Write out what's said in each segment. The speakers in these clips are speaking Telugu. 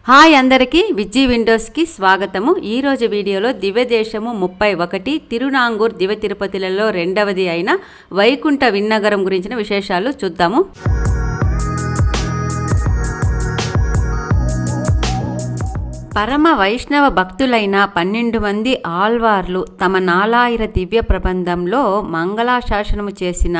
హాయ్ అందరికీ విజ్జి విండోస్కి స్వాగతము. ఈరోజు వీడియోలో దివ్యదేశము 31 తిరునాంగూర్ దివ్య తిరుపతిలలో రెండవది అయిన వైకుంఠ విన్నగరం గురించిన విశేషాలు చూద్దాము. పరమ వైష్ణవ భక్తులైన 12 మంది ఆళ్వార్లు తమ 4000 దివ్య ప్రబంధంలో మంగళాశాసనము చేసిన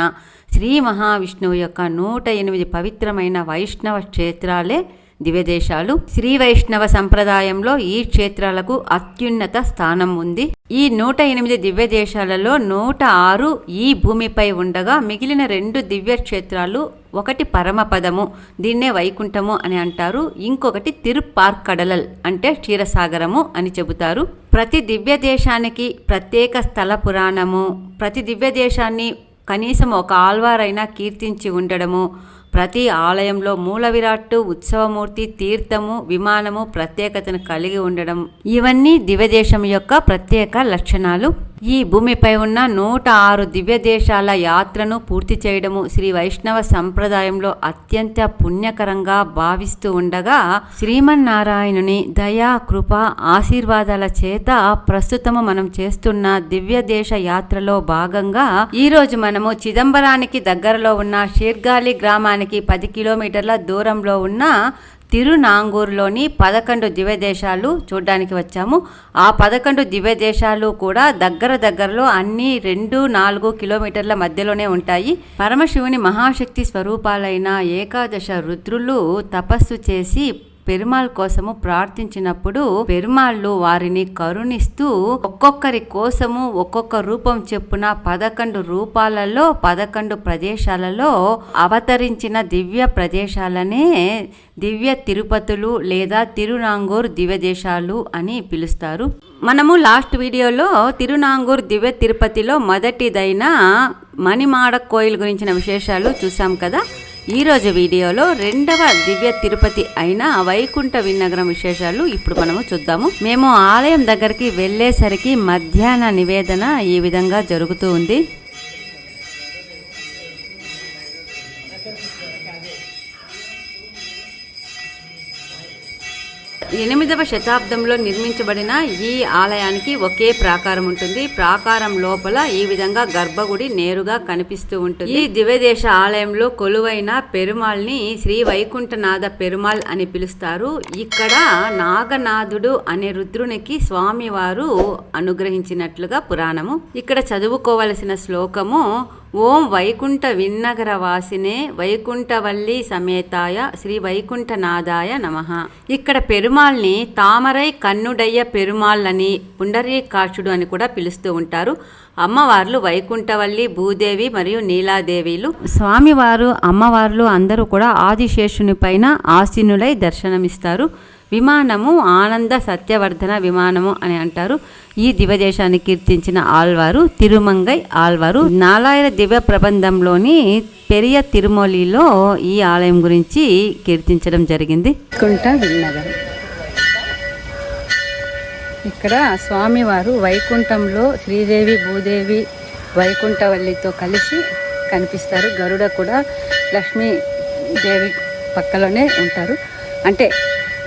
శ్రీ మహావిష్ణువు యొక్క 108 పవిత్రమైన వైష్ణవ క్షేత్రాలే దివ్యదేశాలు. శ్రీ వైష్ణవ సంప్రదాయంలో ఈ క్షేత్రాలకు అత్యున్నత స్థానం ఉంది. ఈ 108 దివ్యదేశాలలో 106 ఈ భూమిపై ఉండగా మిగిలిన 2 దివ్య క్షేత్రాలు, ఒకటి పరమపదము, దీన్నే వైకుంఠము అని అంటారు, ఇంకొకటి తిరుప్పార్కడలల్ అంటే క్షీరసాగరము అని చెబుతారు. ప్రతి దివ్య దేశానికి ప్రత్యేక స్థల పురాణము, ప్రతి దివ్య దేశాన్ని కనీసం ఒక ఆల్వారైనా కీర్తించి ఉండడము, ప్రతి ఆలయంలో మూల విరాట్టు, ఉత్సవమూర్తి, తీర్థము, విమానము ప్రత్యేకతను కలిగి ఉండడం, ఇవన్నీ దివ్యదేశం యొక్క ప్రత్యేక లక్షణాలు. ఈ భూమిపై ఉన్న 106 దివ్యదేశాల యాత్రను పూర్తి చేయడము శ్రీ వైష్ణవ సంప్రదాయంలో అత్యంత పుణ్యకరంగా భావిస్తూ ఉండగా, శ్రీమన్నారాయణుని దయా, కృప, ఆశీర్వాదాల చేత ప్రస్తుతము మనం చేస్తున్న దివ్యదేశ యాత్రలో భాగంగా ఈరోజు మనము చిదంబరానికి దగ్గరలో ఉన్న షీర్గాలి గ్రామానికి 10 కిలోమీటర్ల దూరంలో ఉన్న తిరునాంగూరులోని 11 దివ్యదేశాలు చూడడానికి వచ్చాము. ఆ 11 దివ్యదేశాలు కూడా దగ్గరలో అన్ని 2-4 కిలోమీటర్ల మధ్యలోనే ఉంటాయి. పరమశివుని మహాశక్తి స్వరూపాలైన ఏకాదశ రుద్రులు తపస్సు చేసి పెరుమాళ్ కోసము ప్రార్థించినప్పుడు పెరుమాళ్ళు వారిని కరుణిస్తూ ఒక్కొక్కరి కోసము ఒక్కొక్క రూపం చెప్పున 11 రూపాలలో 11 ప్రదేశాలలో అవతరించిన దివ్య ప్రదేశాలనే దివ్య తిరుపతులు లేదా తిరునాంగూర్ దివ్యదేశాలు అని పిలుస్తారు. మనము లాస్ట్ వీడియోలో తిరునాంగూర్ దివ్య తిరుపతిలో మొదటిదైన మణిమాడ కోయిల్ గురించిన విశేషాలు చూసాం కదా. ఈరోజు వీడియోలో రెండవ దివ్య తిరుపతి అయిన వైకుంఠ విన్నగరం విశేషాలు ఇప్పుడు మనము చూద్దాము. మేము ఆలయం దగ్గరికి వెళ్ళేసరికి మధ్యాహ్న నివేదన ఈ విధంగా జరుగుతూ ఉంది. 8వ శతాబ్దంలో నిర్మించబడిన ఈ ఆలయానికి ఒకే ప్రాకారం ఉంటుంది. ప్రాకారం లోపల ఈ విధంగా గర్భగుడి నేరుగా కనిపిస్తూ ఉంటుంది. ఈ దివ్యదేశ ఆలయంలో కొలువైన పెరుమాల్ని శ్రీ వైకుంఠనాథ పెరుమాల్ అని పిలుస్తారు. ఇక్కడ నాగనాథుడు అనే రుద్రునికి స్వామివారు అనుగ్రహించినట్లుగా పురాణము. ఇక్కడ చదువుకోవలసిన శ్లోకము ఓం వైకుంఠ విన్నగర వాసినే వైకుంఠవల్లి సమేతాయ శ్రీ వైకుంఠనాథాయ నమః. ఇక్కడ పెరుమాల్ని తామరై కన్నుడయ్య పెరుమాల్ అని, పుండరీకాక్షుడు అని కూడా పిలుస్తూ ఉంటారు. అమ్మవార్లు వైకుంఠవల్లి, భూదేవి మరియు నీలాదేవిలు. స్వామివారు, అమ్మవార్లు అందరూ కూడా ఆదిశేషుని పైన ఆసీనులై దర్శనమిస్తారు. విమానము ఆనంద సత్యవర్ధన విమానము అని అంటారు. ఈ దివ్యదేశాన్ని కీర్తించిన ఆళ్వారు తిరుమంగై ఆళ్వారు 4000 దివ్య ప్రబంధంలోని పెరియ తిరుమలిలో ఈ ఆలయం గురించి కీర్తించడం జరిగింది. వైకుంఠ విన్నగరం. ఇక్కడ స్వామివారు వైకుంఠంలో శ్రీదేవి, భూదేవి, వైకుంఠవల్లితో కలిసి కనిపిస్తారు. గరుడ కూడా లక్ష్మీదేవి పక్కలోనే ఉంటారు. అంటే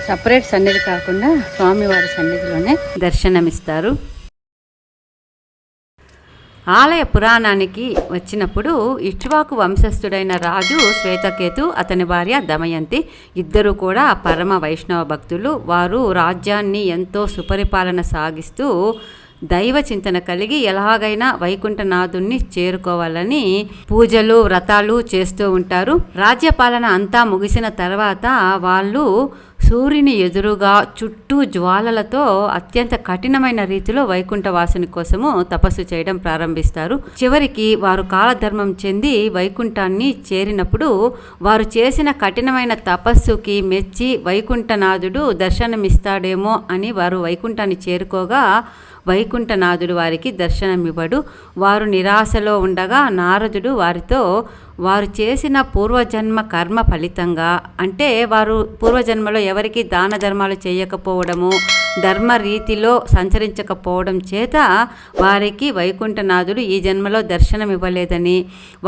సపరేట్ సన్నిధి కాకుండా స్వామివారి సన్నిధిలోనే దర్శనమిస్తారు. ఆలయ పురాణానికి వచ్చినప్పుడు ఇక్ష్వాకు వంశస్థుడైన రాజు శ్వేతకేతు, అతని భార్య దమయంతి ఇద్దరు కూడా పరమ వైష్ణవ భక్తులు. వారు రాజ్యాన్ని ఎంతో సుపరిపాలన సాగిస్తూ దైవ చింతన కలిగి ఎలాగైనా వైకుంఠనాథుణ్ణి చేరుకోవాలని పూజలు, వ్రతాలు చేస్తూ ఉంటారు. రాజ్యపాలన అంతా ముగిసిన తర్వాత వాళ్ళు సూర్యుని ఎదురుగా చుట్టూ జ్వాలలతో అత్యంత కఠినమైన రీతిలో వైకుంఠవాసుని కోసము తపస్సు చేయడం ప్రారంభిస్తారు. చివరికి వారు కాలధర్మం చెంది వైకుంఠాన్ని చేరినప్పుడు వారు చేసిన కఠినమైన తపస్సుకి మెచ్చి వైకుంఠనాథుడు దర్శనమిస్తాడేమో అని వారు వైకుంఠాన్ని చేరుకోగా వైకుంఠనాథుడు వారికి దర్శనమివ్వడు. వారు నిరాశలో ఉండగా నారదుడు వారితో వారు చేసిన పూర్వజన్మ కర్మ ఫలితంగా, అంటే వారు పూర్వజన్మలో ఎవరికి దాన ధర్మాలు చేయకపోవడము, ధర్మ రీతిలో సంచరించకపోవడం చేత వారికి వైకుంఠనాథుడు ఈ జన్మలో దర్శనం ఇవ్వలేదని,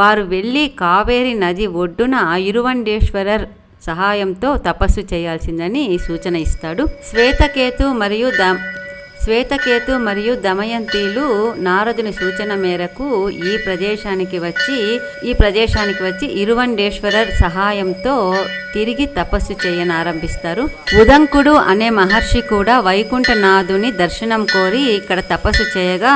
వారు వెళ్ళి కావేరి నది ఒడ్డున ఇరువండేశ్వరర్ సహాయంతో తపస్సు చేయాల్సిందని సూచన ఇస్తాడు. శ్వేతకేతు మరియు దమయంతిలు నారదుని సూచన మేరకు ఈ ప్రదేశానికి వచ్చి ఇరువండేశ్వరర్ సహాయంతో తిరిగి తపస్సు చేయనారంభిస్తారు. ఉదంకుడు అనే మహర్షి కూడా వైకుంఠనాథుని దర్శనం కోరి ఇక్కడ తపస్సు చేయగా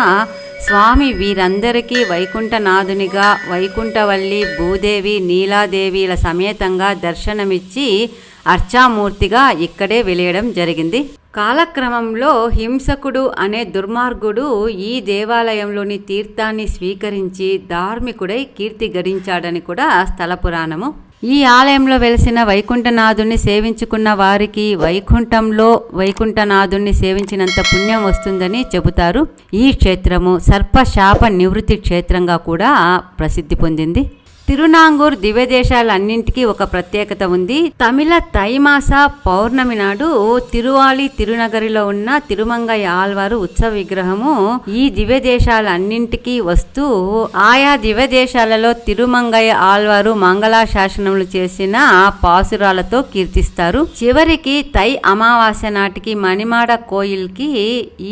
స్వామి వీరందరికీ వైకుంఠనాథునిగా వైకుంఠవల్లి, భూదేవి, నీలాదేవిల సమేతంగా దర్శనమిచ్చి అర్చామూర్తిగా ఇక్కడే వెలియడం జరిగింది. కాలక్రమంలో హింసకుడు అనే దుర్మార్గుడు ఈ దేవాలయంలోని తీర్థాన్ని స్వీకరించి ధార్మికుడై కీర్తి గడించాడని కూడా స్థల పురాణము. ఈ ఆలయంలో వెలిసిన వైకుంఠనాథుని సేవించుకున్న వారికి వైకుంఠంలో వైకుంఠనాథుని సేవించినంత పుణ్యం వస్తుందని చెబుతారు. ఈ క్షేత్రము సర్పశాప నివృత్తి క్షేత్రంగా కూడా ప్రసిద్ధి పొందింది. తిరునాంగూర్ దివ్యదేశాలన్నింటికీ ఒక ప్రత్యేకత ఉంది. తమిళ తైమాస పౌర్ణమి నాడు తిరువాలి తిరునగరిలో ఉన్న తిరుమంగయ్య ఆళ్వారు ఉత్సవ విగ్రహము ఈ దివ్యదేశాలన్నింటికీ వస్తూ ఆయా దివ్యదేశాలలో తిరుమంగయ్య ఆళ్వారు మంగళాశాసనములు చేసిన పాసురాలతో కీర్తిస్తారు. చివరికి తై అమావాస్య నాటికి మణిమాడ కోయిల్కి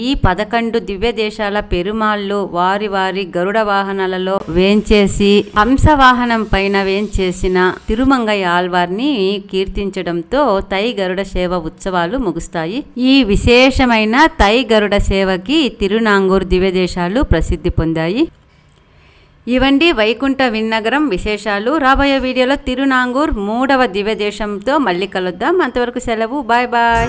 ఈ 11 దివ్యదేశాల పెరుమాళ్ళు వారి వారి గరుడ వాహనాలలో వేంచేసి హంసవాహన పైన వేంచేసిన తిరుమంగయ్య ఆళ్వార్ని కీర్తించడంతో తై గరుడ సేవ ఉత్సవాలు ముగుస్తాయి. ఈ విశేషమైన తై గరుడ సేవకి తిరునాంగూర్ దివ్యదేశాలు ప్రసిద్ధి పొందాయి. ఇవండి వైకుంఠ విన్నగరం విశేషాలు. రాబోయే వీడియోలో తిరునాంగూర్ 3వ దివ్యదేశంతో మళ్ళీ కలుద్దాం. అంతవరకు సెలవు. Bye bye.